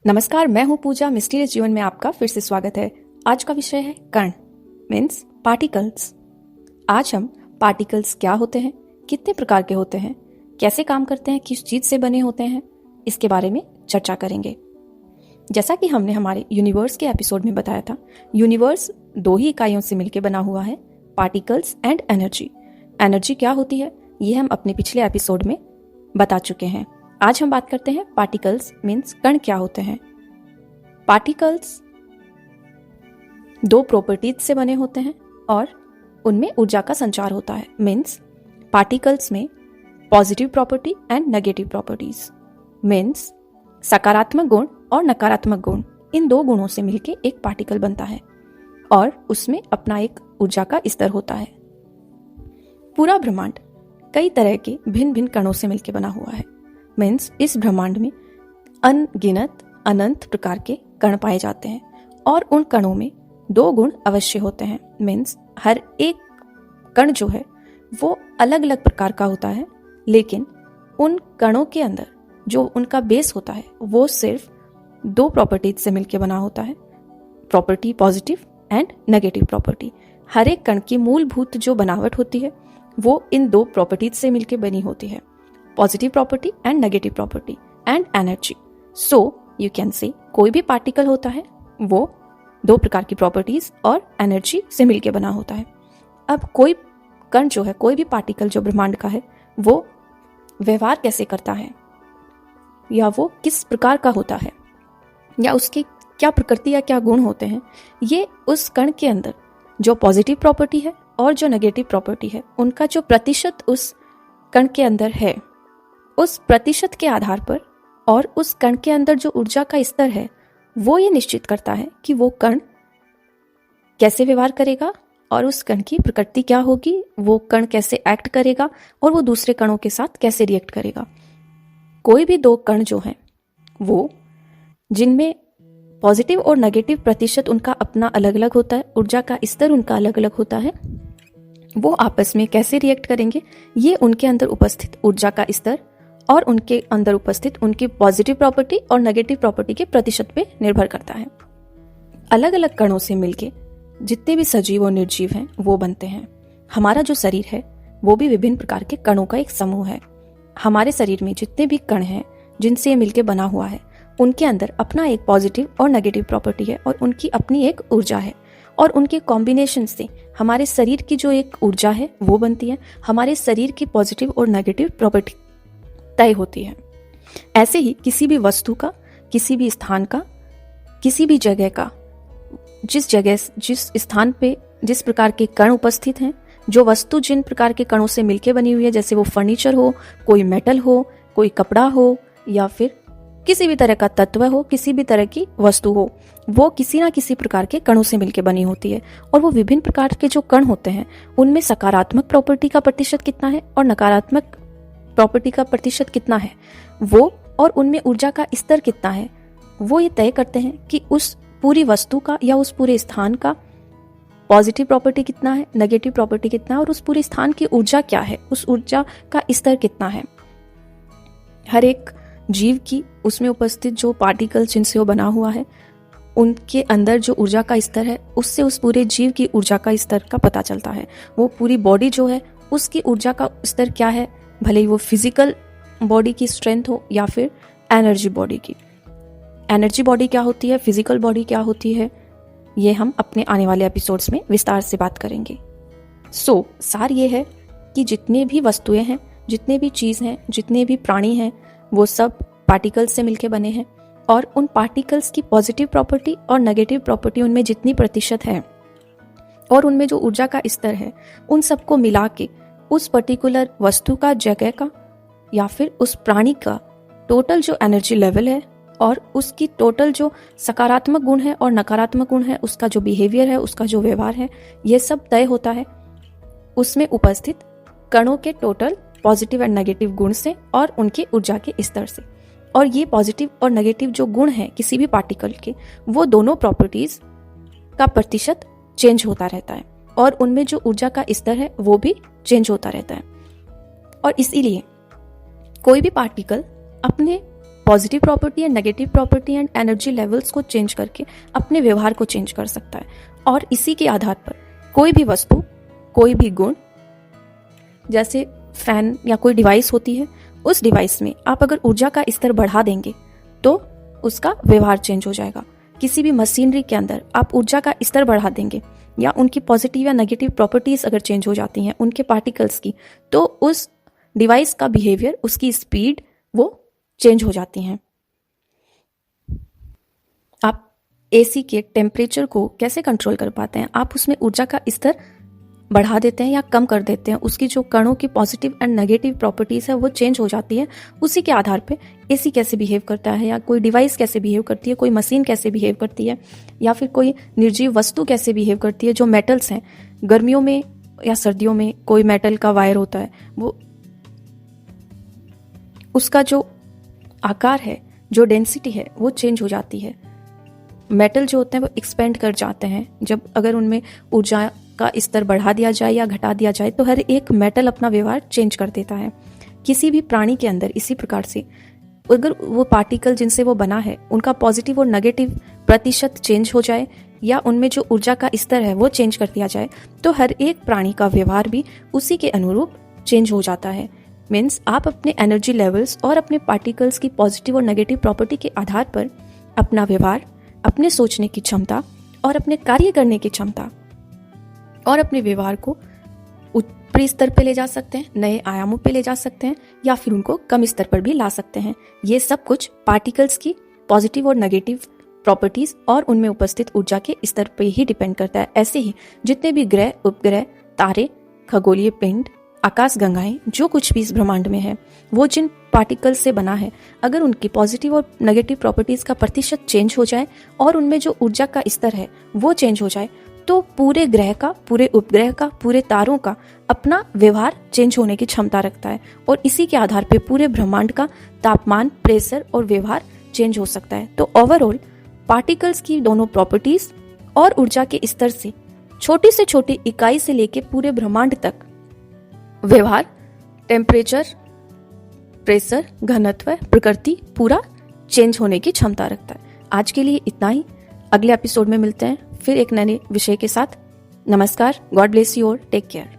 नमस्कार, मैं हूं पूजा। मिस्टीरियस जीवन में आपका फिर से स्वागत है। आज का विषय है कण मीन्स पार्टिकल्स। आज हम पार्टिकल्स क्या होते हैं, कितने प्रकार के होते हैं, कैसे काम करते हैं, किस चीज से बने होते हैं, इसके बारे में चर्चा करेंगे। जैसा कि हमने हमारे यूनिवर्स के एपिसोड में बताया था, यूनिवर्स दो ही इकाइयों से मिलकर बना हुआ है, पार्टिकल्स एंड एनर्जी। एनर्जी क्या होती है ये हम अपने पिछले एपिसोड में बता चुके हैं। आज हम बात करते हैं पार्टिकल्स मीन्स कण क्या होते हैं। पार्टिकल्स दो प्रॉपर्टीज से बने होते हैं और उनमें ऊर्जा का संचार होता है। मीन्स पार्टिकल्स में positive property and negative properties. Means सकारात्मक गुण और नकारात्मक गुण, इन दो गुणों से मिलकर एक पार्टिकल बनता है और उसमें अपना एक ऊर्जा का स्तर होता है। पूरा ब्रह्मांड कई तरह के भिन्न भिन्न कणों से मिलकर बना हुआ है। मीन्स इस ब्रह्मांड में अनगिनत अनंत प्रकार के कण पाए जाते हैं और उन कणों में दो गुण अवश्य होते हैं। मीन्स हर एक कण जो है वो अलग अलग प्रकार का होता है, लेकिन उन कणों के अंदर जो उनका बेस होता है वो सिर्फ दो प्रॉपर्टीज से मिलकर बना होता है, property positive and negative property. हर एक कण की मूलभूत जो बनावट होती है वो इन दो प्रॉपर्टीज से मिलकर बनी होती है, positive property and negative property and energy. So you can say कोई भी पार्टिकल होता है वो दो प्रकार की प्रॉपर्टीज और एनर्जी से मिलकर बना होता है। अब कोई कण जो है, कोई भी पार्टिकल जो ब्रह्मांड का है, वो व्यवहार कैसे करता है या वो किस प्रकार का होता है या उसकी क्या प्रकृति या क्या गुण होते हैं, ये उस कण के अंदर जो पॉजिटिव प्रॉपर्टी है और जो नेगेटिव प्रॉपर्टी है उनका जो प्रतिशत उस कण के अंदर है, उस प्रतिशत के आधार पर और उस कण के अंदर जो ऊर्जा का स्तर है वो ये निश्चित करता है कि वो कण कैसे व्यवहार करेगा और उस कण की प्रकृति क्या होगी, वो कण कैसे एक्ट करेगा और वो दूसरे कणों के साथ कैसे रिएक्ट करेगा। कोई भी दो कण जो हैं वो जिनमें पॉजिटिव और नेगेटिव प्रतिशत उनका अपना अलग अलग होता है, ऊर्जा का स्तर उनका अलग अलग होता है, वो आपस में कैसे रिएक्ट करेंगे ये उनके अंदर उपस्थित ऊर्जा का स्तर और उनके अंदर उपस्थित उनकी पॉजिटिव प्रॉपर्टी और नेगेटिव प्रॉपर्टी के प्रतिशत पे निर्भर करता है। अलग अलग कणों से मिलके जितने भी सजीव और निर्जीव हैं वो बनते हैं। हमारा जो शरीर है वो भी विभिन्न प्रकार के कणों का एक समूह है। हमारे शरीर में जितने भी कण हैं जिनसे ये मिलके बना हुआ है उनके अंदर अपना एक पॉजिटिव और नेगेटिव प्रॉपर्टी है और उनकी अपनी एक ऊर्जा है और उनके कॉम्बिनेशन से हमारे शरीर की जो एक ऊर्जा है वो बनती है। हमारे शरीर की पॉजिटिव और नेगेटिव प्रॉपर्टी तय होती है। ऐसे ही किसी भी वस्तु का, किसी भी स्थान का, किसी भी जगह का, जिस जगह जिस स्थान पे जिस प्रकार के कण उपस्थित हैं, जो वस्तु जिन प्रकार के कणों से मिलकर बनी हुई है, जैसे वो फर्नीचर हो, कोई मेटल हो, कोई कपड़ा हो या फिर किसी भी तरह का तत्व हो, किसी भी तरह की वस्तु हो, वो किसी ना किसी प्रकार के कणों से मिलकर बनी होती है। और वो विभिन्न प्रकार के जो कण होते हैं उनमें सकारात्मक प्रॉपर्टी का प्रतिशत कितना है और नकारात्मक प्रॉपर्टी का प्रतिशत कितना है, वो और उनमें ऊर्जा का स्तर कितना है, वो ये तय करते हैं कि उस पूरी वस्तु का या उस पूरे स्थान का पॉजिटिव प्रॉपर्टी कितना है, नेगेटिव प्रॉपर्टी कितना है और उस पूरे स्थान की ऊर्जा क्या है, उस ऊर्जा का स्तर कितना है। हर एक जीव की उसमें उपस्थित जो पार्टिकल्स जिनसे वो बना हुआ है उनके अंदर जो ऊर्जा का स्तर है उससे उस पूरे जीव की ऊर्जा का स्तर का पता चलता है। वो पूरी बॉडी जो है उसकी ऊर्जा का स्तर क्या है, भले ही वो फिजिकल बॉडी की स्ट्रेंथ हो या फिर एनर्जी बॉडी की। एनर्जी बॉडी क्या होती है, फिजिकल बॉडी क्या होती है, ये हम अपने आने वाले एपिसोड्स में विस्तार से बात करेंगे। सार ये है कि जितने भी वस्तुएं हैं, जितने भी चीज हैं, जितने भी प्राणी हैं, वो सब पार्टिकल्स से मिलके बने हैं और उन पार्टिकल्स की पॉजिटिव प्रॉपर्टी और नेगेटिव प्रॉपर्टी उनमें जितनी प्रतिशत है और उनमें जो ऊर्जा का स्तर है उन सबको मिला के उस पर्टिकुलर वस्तु का, जगह का या फिर उस प्राणी का टोटल जो एनर्जी लेवल है और उसकी टोटल जो सकारात्मक गुण है और नकारात्मक गुण है, उसका जो बिहेवियर है, उसका जो व्यवहार है, ये सब तय होता है उसमें उपस्थित कणों के टोटल पॉजिटिव एंड नेगेटिव गुण से और उनके ऊर्जा के स्तर से। और ये पॉजिटिव और नेगेटिव जो गुण है किसी भी पार्टिकल के, वो दोनों प्रॉपर्टीज का प्रतिशत चेंज होता रहता है और उनमें जो ऊर्जा का स्तर है वो भी चेंज होता रहता है। और इसीलिए कोई भी पार्टिकल अपने positive property and negative property and energy levels को चेंज करके अपने व्यवहार को चेंज कर सकता है। और इसी के आधार पर कोई भी वस्तु, कोई भी गुण, जैसे फैन या कोई डिवाइस होती है, उस डिवाइस में आप अगर ऊर्जा का स्तर बढ़ा देंगे तो उसका व्यवहार चेंज हो जाएगा। किसी भी मशीनरी के अंदर आप ऊर्जा का स्तर बढ़ा देंगे या उनकी पॉजिटिव या नेगेटिव प्रॉपर्टीज अगर चेंज हो जाती हैं उनके पार्टिकल्स की, तो उस डिवाइस का बिहेवियर, उसकी स्पीड वो चेंज हो जाती हैं। आप एसी के टेम्परेचर को कैसे कंट्रोल कर पाते हैं? आप उसमें ऊर्जा का स्तर बढ़ा देते हैं या कम कर देते हैं, उसकी जो कणों की पॉजिटिव एंड नेगेटिव प्रॉपर्टीज है वो चेंज हो जाती है। उसी के आधार पे एसी कैसे बिहेव करता है, या कोई डिवाइस कैसे बिहेव करती है, कोई मशीन कैसे बिहेव करती है, या फिर कोई निर्जीव वस्तु कैसे बिहेव करती है। जो मेटल्स हैं, गर्मियों में या सर्दियों में कोई मेटल का वायर होता है, वो उसका जो आकार है, जो डेंसिटी है, वो चेंज हो जाती है। मेटल जो होते हैं वो एक्सपेंड कर जाते हैं। जब अगर उनमें ऊर्जा का स्तर बढ़ा दिया जाए या घटा दिया जाए तो हर एक मेटल अपना व्यवहार चेंज कर देता है। किसी भी प्राणी के अंदर इसी प्रकार से अगर वो पार्टिकल जिनसे वो बना है उनका पॉजिटिव और नेगेटिव प्रतिशत चेंज हो जाए या उनमें जो ऊर्जा का स्तर है वो चेंज कर दिया जाए तो हर एक प्राणी का व्यवहार भी उसी के अनुरूप चेंज हो जाता है। मीन्स आप अपने एनर्जी लेवल्स और अपने पार्टिकल्स की पॉजिटिव और नेगेटिव प्रॉपर्टी के आधार पर अपना व्यवहार, अपने सोचने की क्षमता और अपने कार्य करने की क्षमता और अपने व्यवहार को ऊपरी स्तर पे ले जा सकते हैं, नए आयामों पे ले जा सकते हैं, या फिर उनको कम स्तर पर भी ला सकते हैं। ये सब कुछ पार्टिकल्स की पॉजिटिव और नेगेटिव प्रॉपर्टीज और उनमें उपस्थित ऊर्जा के स्तर पे ही डिपेंड करता है। ऐसे ही जितने भी ग्रह, उपग्रह, तारे, खगोलीय पिंड, आकाश गंगाएं, जो कुछ भी इस ब्रह्मांड में है, वो जिन पार्टिकल्स से बना है, अगर उनकी पॉजिटिव और नेगेटिव प्रॉपर्टीज का प्रतिशत चेंज हो जाए और उनमें जो ऊर्जा का स्तर है वो चेंज हो जाए तो पूरे ग्रह का, पूरे उपग्रह का, पूरे तारों का अपना व्यवहार चेंज होने की क्षमता रखता है। और इसी के आधार पे पूरे ब्रह्मांड का तापमान, प्रेशर और व्यवहार चेंज हो सकता है। तो ओवरऑल पार्टिकल्स की दोनों प्रॉपर्टीज और ऊर्जा के स्तर से छोटी से छोटी इकाई से लेके पूरे ब्रह्मांड तक व्यवहार, टेम्परेचर, प्रेशर, घनत्व, प्रकृति पूरा चेंज होने की क्षमता रखता है। आज के लिए इतना ही। अगले एपिसोड में मिलते हैं फिर एक नए विषय के साथ। नमस्कार, God bless you all, take care.